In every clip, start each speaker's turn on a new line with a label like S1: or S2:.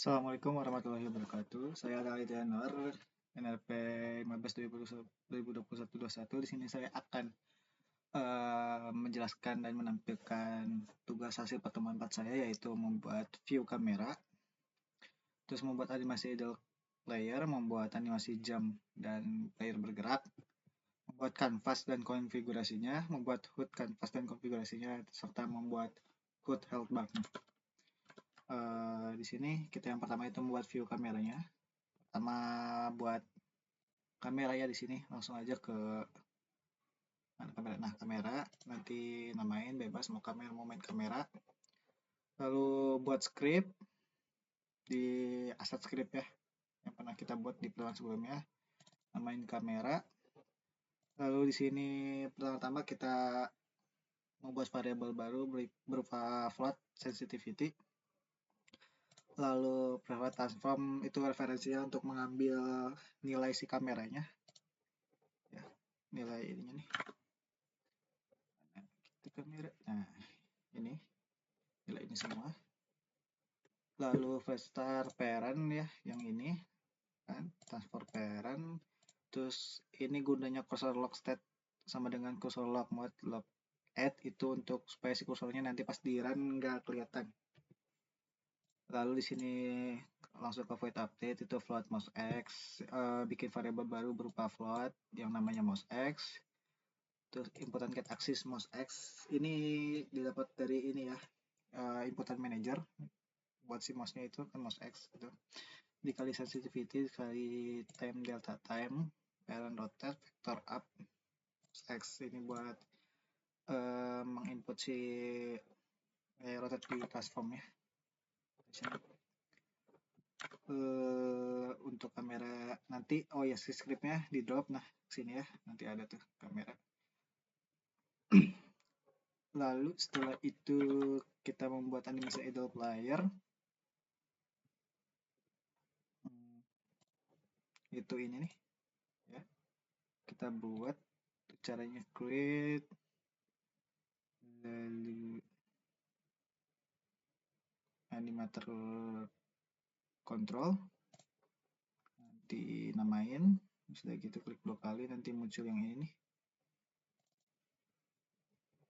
S1: Assalamualaikum warahmatullahi wabarakatuh. Saya Khalid Anwar, NLP 15 2021. Di sini saya akan menjelaskan dan menampilkan tugas hasil pertemuan 4 saya, yaitu membuat view kamera, terus membuat animasi idle player, membuat animasi jump dan player bergerak, membuat kanvas dan konfigurasinya, membuat HUD kanvas dan konfigurasinya, serta membuat HUD health bar. Di sini kita yang pertama itu membuat view kameranya. Pertama buat kamera ya, di sini langsung aja ke kamera. Nah, kamera nanti namain bebas mau kamera mau main kamera. Lalu buat script di aset script ya, yang pernah kita buat di pertemuan sebelumnya, namain kamera. Lalu di sini pertama-tama kita membuat variabel baru berupa float sensitivity. Lalu private transform itu referensinya untuk mengambil nilai si kameranya ya, nilai ininya nih, itu kamera. Nah, ini nilai ini semua. Lalu vector parent ya, yang ini kan transfer parent. Terus ini gunanya cursor lock state sama dengan cursor lock mode lock add, itu untuk supaya si kursornya nanti pas di run nggak kelihatan. Lalu di sini langsung ke void update, itu float mouse x, bikin variabel baru berupa float yang namanya mouse x. Terus inputan get axis mouse x ini didapat dari ini ya, inputan manager buat si mouse-nya itu kan mouse x gitu, dikali sensitivity dikali time delta time parent rotate vector up x ini buat menginput si rotate di transform ya. Untuk kamera nanti si scriptnya di drop, nah sini ya, nanti ada tuh kamera. Lalu setelah itu kita membuat animasi idle player, itu ini nih ya, kita buat caranya create, lalu animator control, nanti namain, sudah gitu klik 2 kali nanti muncul yang ini nih,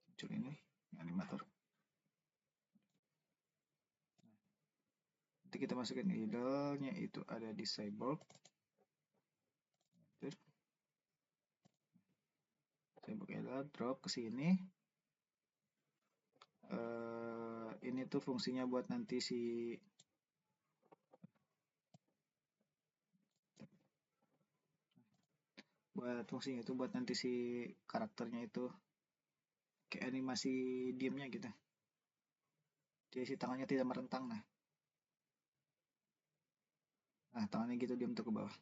S1: muncul ini animator. Nanti kita masukin idle-nya, itu ada di cyborg. Cyborg idle drop ke sini. Ini tuh fungsinya buat nanti si buat nanti si karakternya itu kayak animasi diemnya gitu, jadi si tangannya tidak merentang. Nah tangannya gitu diem tuh ke bawah.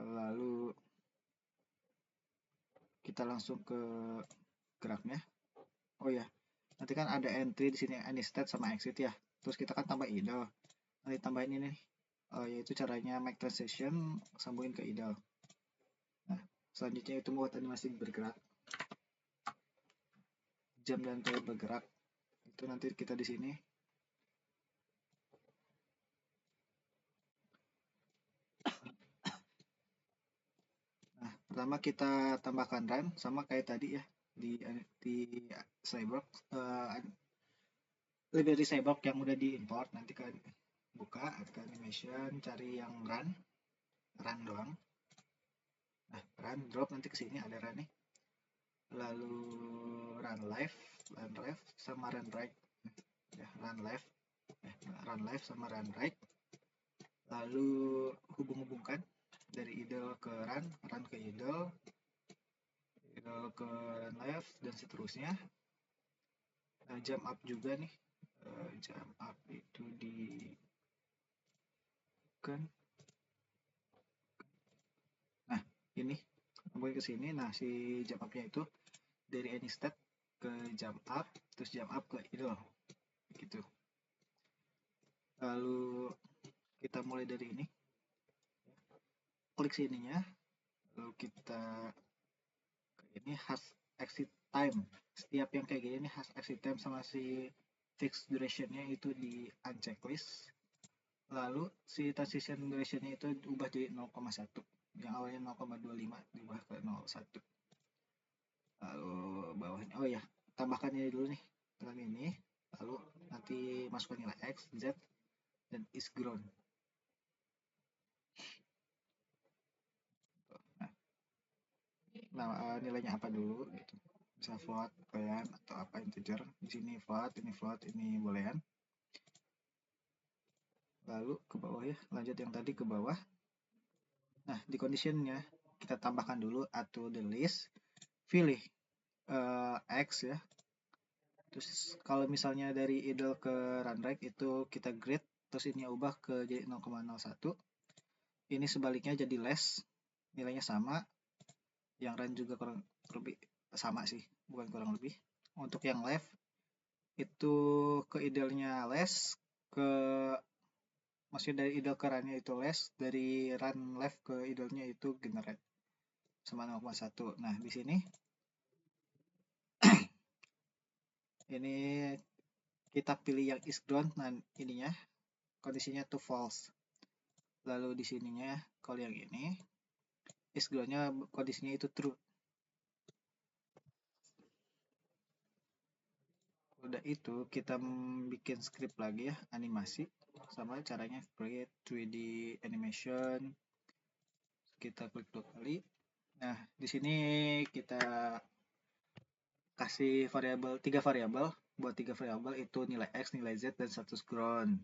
S1: Lalu kita langsung ke geraknya. Oh ya, nanti kan ada entry di sini anistate sama exit ya, terus kita kan tambah idle, nanti tambahin ini nih, yaitu caranya make transition sambungin ke idle. Nah selanjutnya itu buat animasi bergerak, jam dan player bergerak, itu nanti kita di sini. Nah pertama kita tambahkan run sama kayak tadi ya di cyborg, library cyborg yang udah di import. Nanti kan buka ke animation, cari yang run doang. Nah run drop nanti ke sini ada run nih, lalu run left sama run right ya, run left sama run right, lalu hubung-hubungkan dari idle ke run ke idle ke run left dan seterusnya. Nah jump up juga nih, jump up itu di kan, nah ini kembali ke sini. Nah si jump up-nya itu dari any state ke jump up, terus jump up ke idle gitu. Lalu kita mulai dari ini, klik sininya, lalu kita ke ini has exit time. Setiap yang kayak gini nih has exit time sama si fixed durationnya itu di unchecklist, lalu si transition durationnya itu ubah jadi 0,1, yang awalnya 0,25 diubah ke 0,1. Lalu bawahnya, oh ya, tambahkan ini dulu nih dengan ini, lalu nanti masukkan nilai x, z, dan is grown. Nah, nilainya apa dulu gitu, bisa float, boolean, atau apa integer. Di sini float, ini boolean. Lalu ke bawah ya, lanjut yang tadi ke bawah. Nah, di conditionnya kita tambahkan dulu add to the list, pilih x ya. Terus kalau misalnya dari idle ke runRank itu kita grid, terus ini ubah ke jadi 0,01. Ini sebaliknya jadi less, nilainya sama. Yang run juga kurang lebih sama sih, bukan kurang lebih. Untuk yang left itu ke idle-nya less, maksudnya dari idle ke run-nya itu less, dari run left ke idle-nya itu generate sama 0,1. Nah, di sini ini kita pilih yang is grown, nah ininya kondisinya to false. Lalu di sininya kalau yang ini is grown-nya kondisinya itu true. Udah itu kita bikin script lagi ya, animasi. Sama caranya create 3D animation. Kita klik 2 kali. Nah, di sini kita kasih variabel 3 variabel. Buat 3 variabel itu nilai x, nilai z, dan status ground.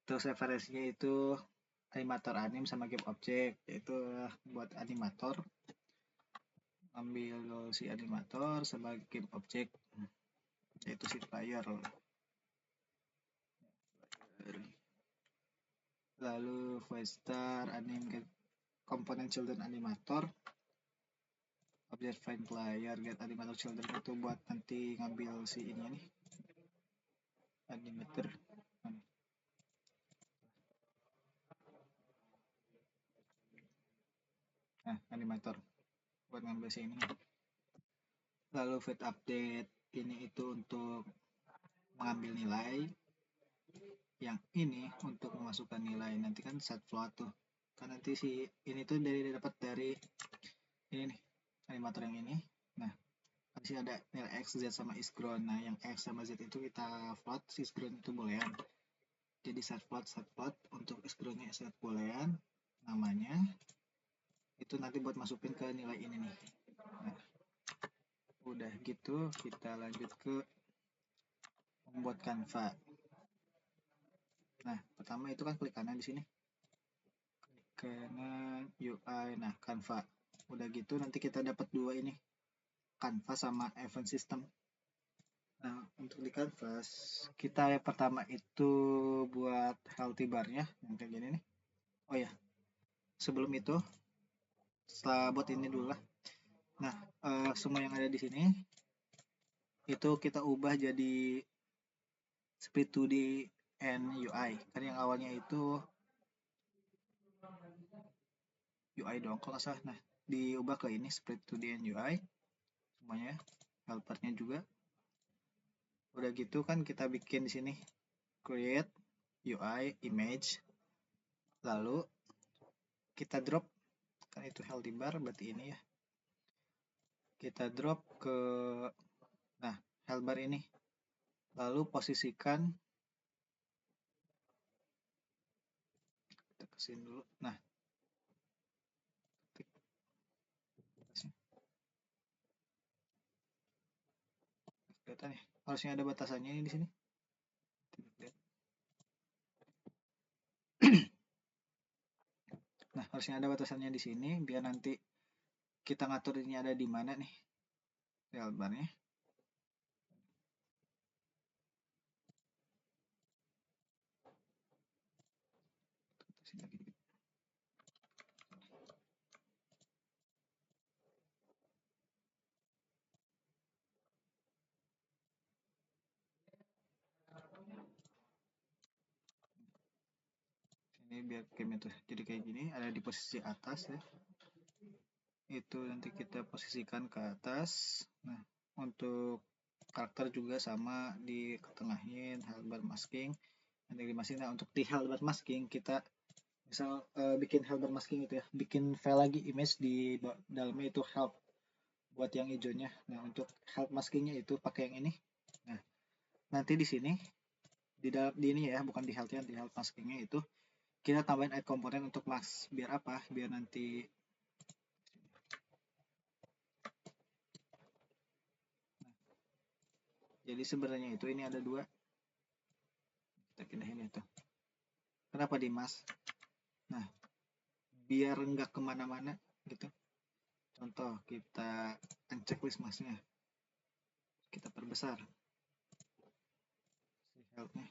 S1: Terus referensinya itu animator anim sama game object, yaitu buat animator ambil si animator sama game object, yaitu si player. Lalu VStar anim komponen children animator, object find player get animator children itu buat nanti ngambil si ini nih animator. Nah, animator buat ngambil si ini. Lalu fit update ini itu untuk mengambil nilai, yang ini untuk memasukkan nilai. Nanti kan set float tuh, kan nanti si ini tuh dapat dari ini nih animator yang ini. Nah, masih ada nilai x, z, sama is grown. Nah, yang x sama z itu kita float, si is grown itu boolean. Jadi set float untuk is grown-nya set boolean, namanya itu nanti buat masukin ke nilai ini nih. Nah, udah gitu kita lanjut ke membuat Canva. Nah, pertama itu kan klik kanan di sini. Klik kanan UI. Nah, Canva. Udah gitu nanti kita dapat dua ini. Canva sama event system. Nah, untuk di Canvas kita yang pertama itu buat healthy bar-nya yang kayak gini nih. Oh ya, sebelum itu setelah buat ini dulu lah. Nah, semua yang ada di sini itu kita ubah jadi split 2D and UI. Kan yang awalnya itu UI dong kalau nggak salah. Nah, diubah ke ini split 2D and UI semuanya, helpernya juga. Udah gitu kan kita bikin di sini create UI image, lalu kita drop, kan itu healthy bar berarti ini ya, kita drop ke nah health bar ini, lalu posisikan kita kesini dulu. Nah, kelihatan ya, harusnya ada batasannya ini di sini. Nah, harusnya ada batasannya di sini biar nanti kita ngatur ini ada di mana nih health barnya. Ini biar game itu jadi kayak gini, ada di posisi atas ya. Itu nanti kita posisikan ke atas. Nah, untuk karakter juga sama, di ketengahin dan Hilbert masking. Nah, untuk di Hilbert masking kita misal bikin Hilbert masking itu ya, bikin file lagi image di dalamnya itu help buat yang hijaunya. Nah, untuk help maskingnya itu pakai yang ini. Nah, nanti di sini di ini ya, bukan di help-nya, di help maskingnya itu kita tambahin add komponen untuk mask. Biar apa? Biar nanti jadi sebenarnya itu ini ada dua, kita pindahin itu. Kenapa di mask? Nah, biar nggak kemana-mana gitu. Contoh kita unchecklist masknya, kita perbesar si helpnya.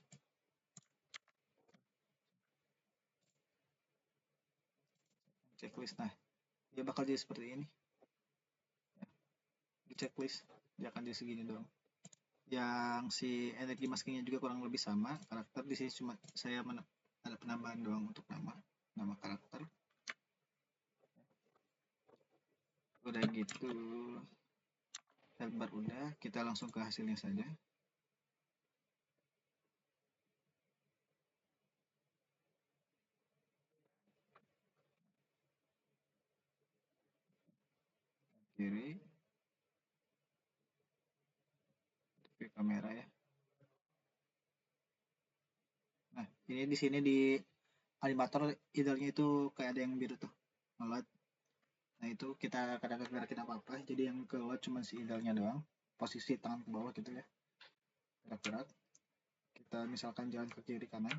S1: Checklist, nah dia bakal jadi seperti ini. Di checklist dia akan jadi segini dong. Yang si energi maskingnya juga kurang lebih sama. Karakter di sini cuma saya ada penambahan doang untuk nama karakter. Udah gitu, Hilbert udah, kita langsung ke hasilnya saja. Kiri, view kamera ya. Nah, ini di sini di animator idenya itu kayak ada yang biru tuh, ngeload. Nah, itu kita kadang-kadang gerakin apa-apa, jadi yang keluar cuma si idenya doang. Posisi tangan ke bawah gitu ya. Gerak-gerak. Kita misalkan jalan ke kiri kanan.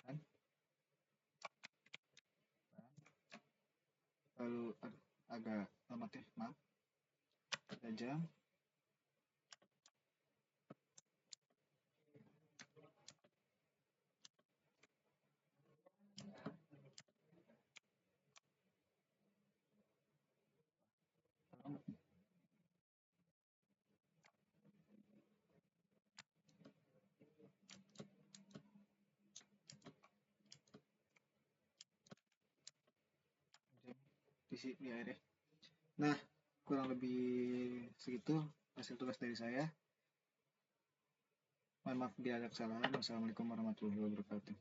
S1: Kan? Lalu agak lemot ya, maaf. Kita jam. Di air ya. Nah, kurang lebih segitu hasil tugas dari saya. Mohon maaf bila ada kesalahan. Wassalamualaikum warahmatullahi wabarakatuh.